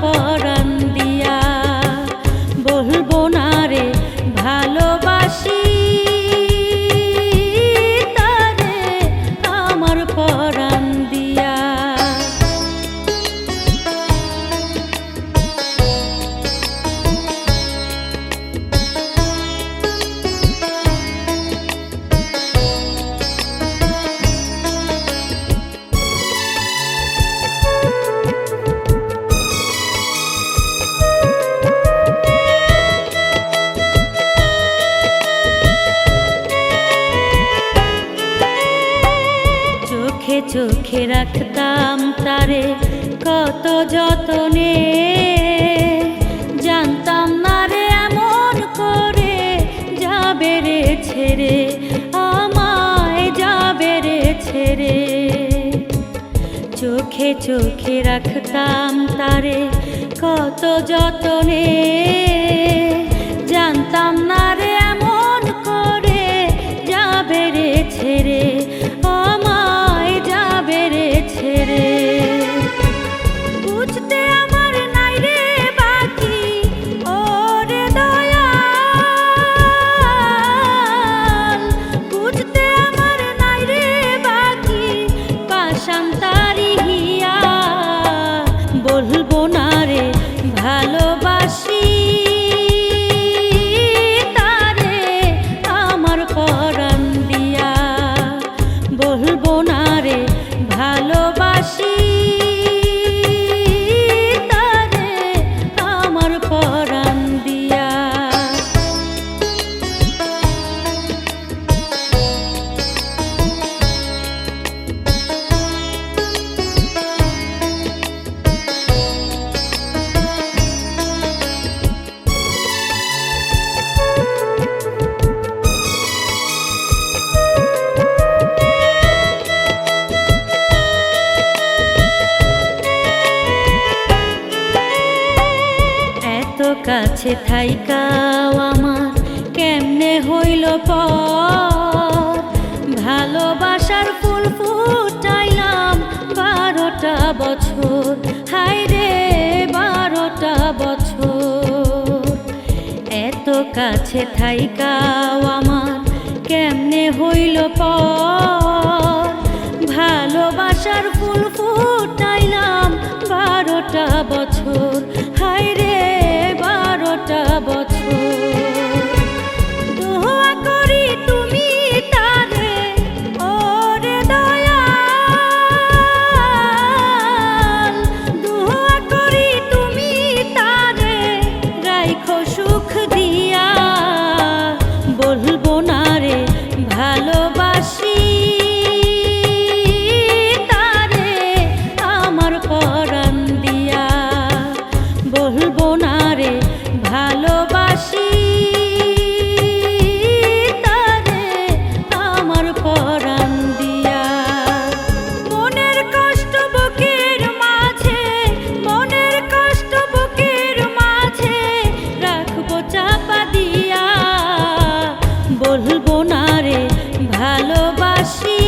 পরাণ দিয়া। বলবো না রে ভালোবাসি তারে আমার পরাণ দিয়া। চোখে চোখে রাখতাম তারে কত যতনে, জানতাম না রে এমন করে যাবে রে ছেড়ে, আমায় যাবে রে ছেড়ে। চোখে চোখে রাখতাম তারে কত যতনে, জানতাম না রে এমন করে যাবে রে ছেড়ে, আমায় যাবে রে ছেড়ে। বুঝতে আমার নাই রে বাকি ওরে দয়াল, বুঝতে আমার নাই রে বাকি পাষাণ তারি হিয়া। বলবো না রে ভালোবাসি তারে আমার পরাণ দিয়া। বলবো না রে ভালোবাসি তারে আমার পরাণ দিয়া। কাছে থাইকাও আমার কেমনে হইল পর, ভালোবাসার ফুল ফুটাইলাম 12টা বছর, হায় রে 12টা বছর। এত কাছে থাইকাও আমার কেমনে হইল পর, ভালোবাসার ফুল ফুটাইলাম 12টা বছর, হায় রে 12টা বছর। দোয়া করি তুমি তারে ওরে দয়াল, দোয়া করি তুমি তারে রাইখো সুখ দিয়া। বলবো না রে ভালোবাসি তারে আমার পরাণ দিয়া। বলবো না রে ভালোবাসি তারে আমার পরাণ দিয়া। মনের কষ্ট বুকের মাঝে, মনের কষ্ট বুকের মাঝে রাখবো চাপা দিয়া। বলবো না রে ভালোবাসি